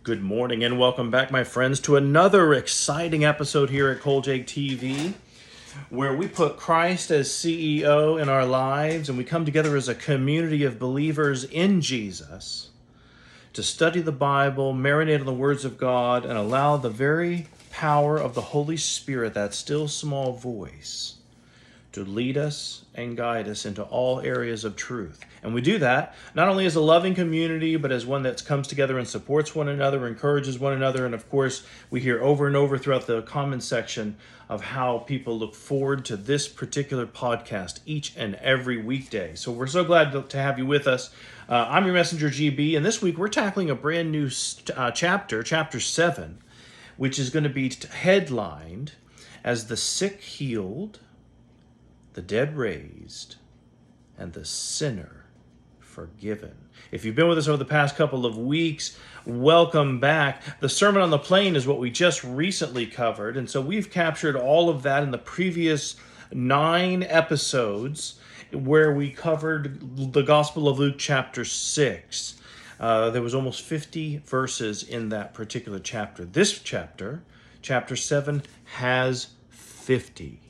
Good morning and welcome back, my friends, to another exciting episode here at ColeJakeTV, where we put Christ as CEO in our lives and we come together as a community of believers in Jesus to study the Bible, marinate on the words of God, and allow the very power of the Holy Spirit, that still small voice, to lead us and guide us into all areas of truth. And we do that not only as a loving community, but as one that comes together and supports one another, encourages one another. And of course, we hear over and over throughout the comment section of how people look forward to this particular podcast each and every weekday. So we're so glad to have you with us. I'm your messenger, GB, and this week we're tackling a brand new chapter 7, which is going to be headlined as the sick healed, the dead raised, and the sinner forgiven. If you've been with us over the past couple of weeks, welcome back. The Sermon on the Plain is what we just recently covered, and so we've captured all of that in the previous 9 episodes where we covered the Gospel of Luke chapter 6. There was almost 50 verses in that particular chapter. This chapter 7, has 50.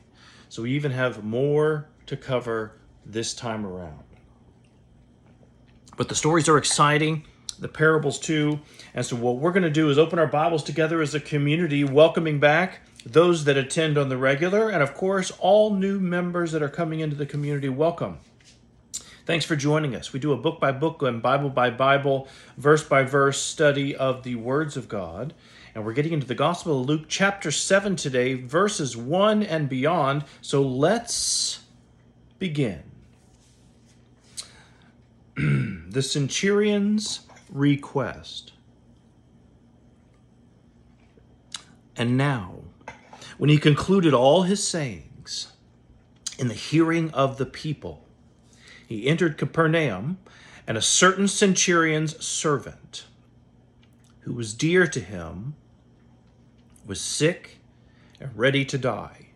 So we even have more to cover this time around. But the stories are exciting, the parables too. And so what we're going to do is open our Bibles together as a community, welcoming back those that attend on the regular, and of course, all new members that are coming into the community, welcome. Thanks for joining us. We do a book by book and Bible by Bible, verse by verse study of the words of God. And we're getting into the Gospel of Luke chapter 7 today, verses 1 and beyond. So let's begin. The centurion's request. And now, when he concluded all his sayings in the hearing of the people, he entered Capernaum, and a certain centurion's servant, who was dear to him, was sick and ready to die.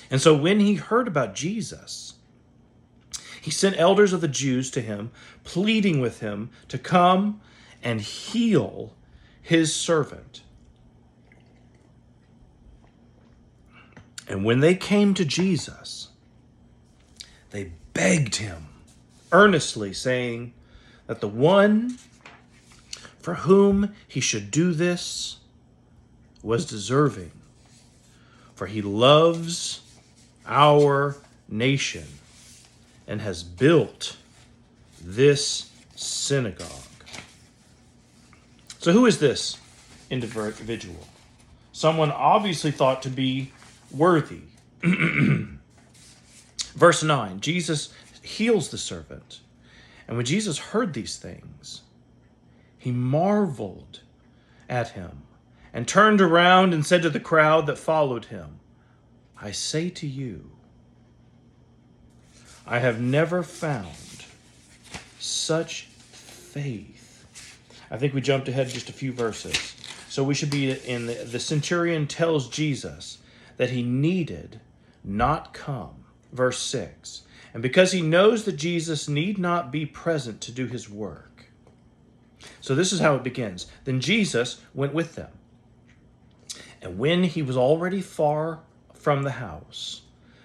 And so when he heard about Jesus, he sent elders of the Jews to him, pleading with him to come and heal his servant. And when they came to Jesus, they begged him earnestly, saying that the one for whom he should do this was deserving, for he loves our nation and has built this synagogue. So who is this individual? Someone obviously thought to be worthy. Verse 9, Jesus heals the servant. And when Jesus heard these things, he marveled at him and turned around and said to the crowd that followed him, I say to you, I have never found such faith. I think we jumped ahead just a few verses. So we should be in the centurion tells Jesus that he needed not come. Verse 6. And because he knows that Jesus need not be present to do his work. So this is how it begins. Then Jesus went with them. And when he was already far from the house,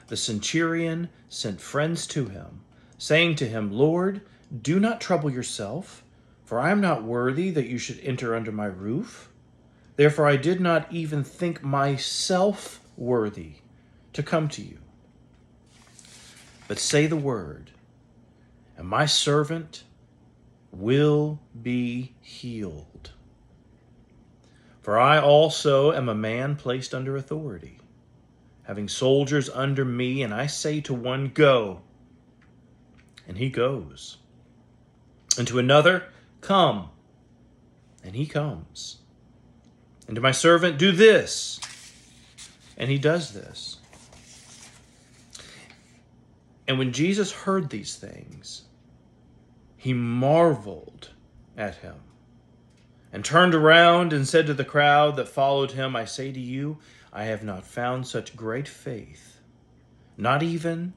the centurion sent friends to him, saying to him, Lord, do not trouble yourself, for I am not worthy that you should enter under my roof. Therefore I did not even think myself worthy to come to you. But say the word, and my servant will be healed. For I also am a man placed under authority, having soldiers under me, and I say to one, go, and he goes. And to another, come, and he comes. And to my servant, do this, and he does this. And when Jesus heard these things, he marveled at him and turned around and said to the crowd that followed him, I say to you, I have not found such great faith, not even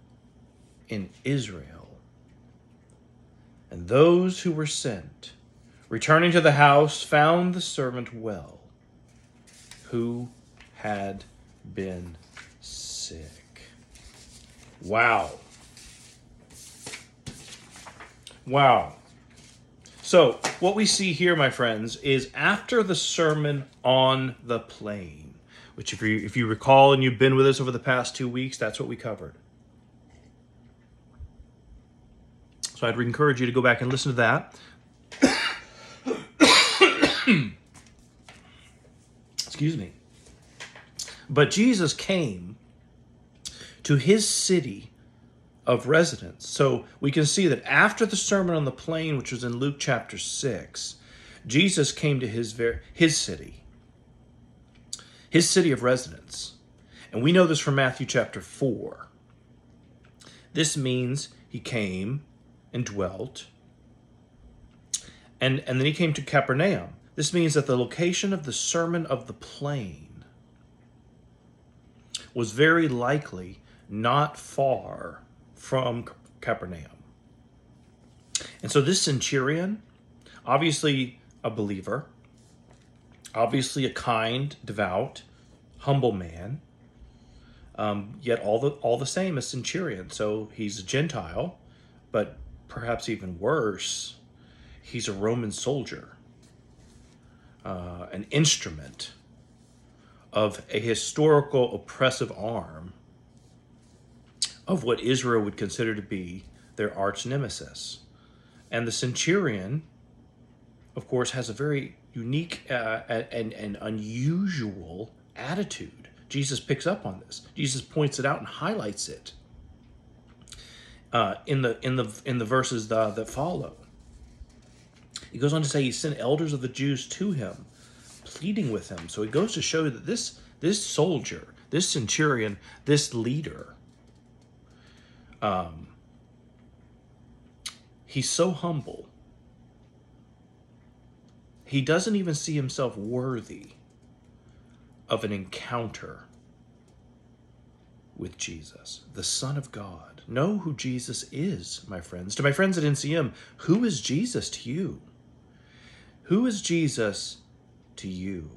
in Israel. And those who were sent, returning to the house, found the servant well, who had been sick. Wow. Wow. So, what we see here, my friends, is after the Sermon on the Plain, which if you recall and you've been with us over the past 2 weeks, that's what we covered. So I'd encourage you to go back and listen to that. Excuse me. But Jesus came to his city of residence. So we can see that after the Sermon on the Plain, which was in Luke chapter 6, Jesus came to his city of residence. And we know this from Matthew chapter 4. This means he came and dwelt. And then he came to Capernaum. This means that the location of the Sermon of the Plain was very likely not far from Capernaum. And so this centurion, obviously a believer, obviously a kind, devout, humble man, yet all the same a centurion. So he's a Gentile, but perhaps even worse, he's a Roman soldier, an instrument of a historical oppressive arm of what Israel would consider to be their arch nemesis. And the centurion, of course, has a very unique and unusual attitude. Jesus picks up on this. Jesus points it out and highlights it in the verses that follow. He goes on to say he sent elders of the Jews to him, pleading with him. So he goes to show that this soldier, this centurion, this leader, he's so humble. He doesn't even see himself worthy of an encounter with Jesus, the Son of God. Know who Jesus is, my friends. To my friends at NCM, who is Jesus to you? Who is Jesus to you?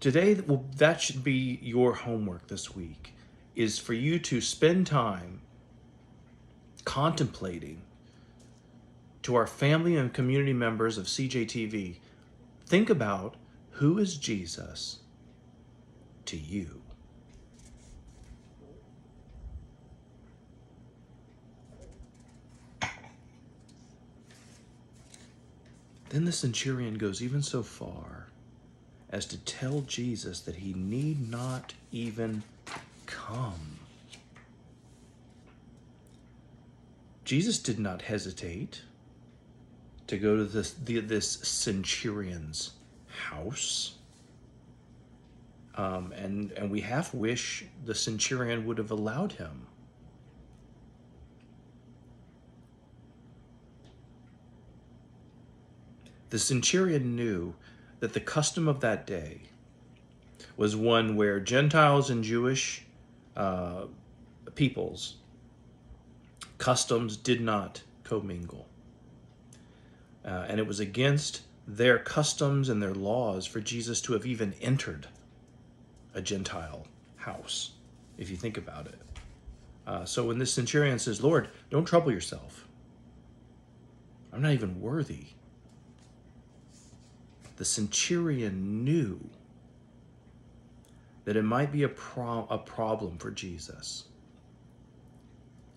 Today, that should be your homework this week, is for you to spend time contemplating, to our family and community members of CJTV, think about who is Jesus to you. Then the centurion goes even so far as to tell Jesus that he need not even come. Jesus did not hesitate to go to this centurion's house. And we half wish the centurion would have allowed him. The centurion knew that the custom of that day was one where Gentiles and Jewish peoples' customs did not commingle. And it was against their customs and their laws for Jesus to have even entered a Gentile house, if you think about it. So when this centurion says, Lord, don't trouble yourself. I'm not even worthy. The centurion knew that it might be a problem for Jesus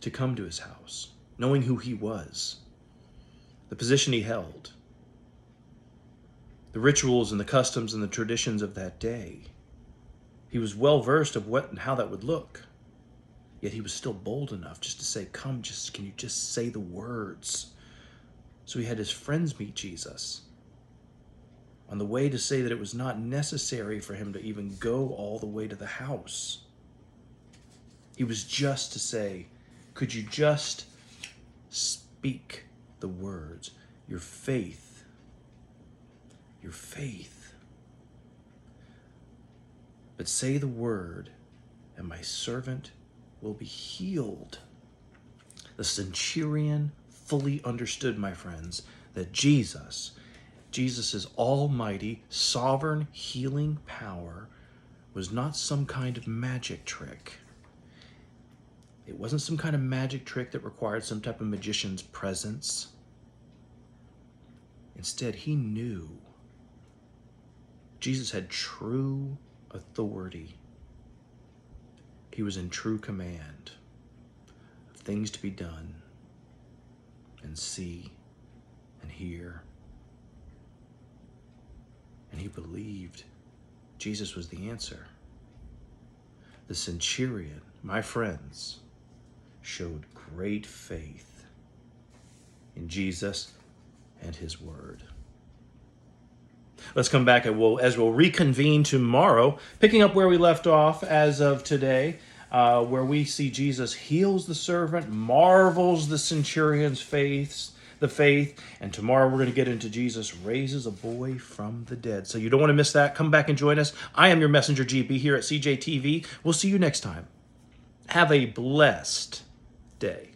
to come to his house, knowing who he was, the position he held, the rituals and the customs and the traditions of that day. He was well versed of what and how that would look. Yet he was still bold enough just to say, come, can you just say the words? So he had his friends meet Jesus on the way to say that it was not necessary for him to even go all the way to the house. He was just to say, could you just speak the words? Your faith. But say the word, and my servant will be healed. The centurion fully understood, my friends, that Jesus' almighty, sovereign, healing power was not some kind of magic trick. It wasn't some kind of magic trick that required some type of magician's presence. Instead, he knew Jesus had true authority. He was in true command of things to be done and see and hear. And he believed Jesus was the answer. The centurion, my friends, showed great faith in Jesus and his word. Let's come back and we'll reconvene tomorrow, picking up where we left off as of today, where we see Jesus heals the servant, marvels the centurion's faith, and tomorrow we're going to get into Jesus raises a boy from the dead. So you don't want to miss that. Come back and join us. I am your messenger, GB, here at CJTV. We'll see you next time. Have a blessed day.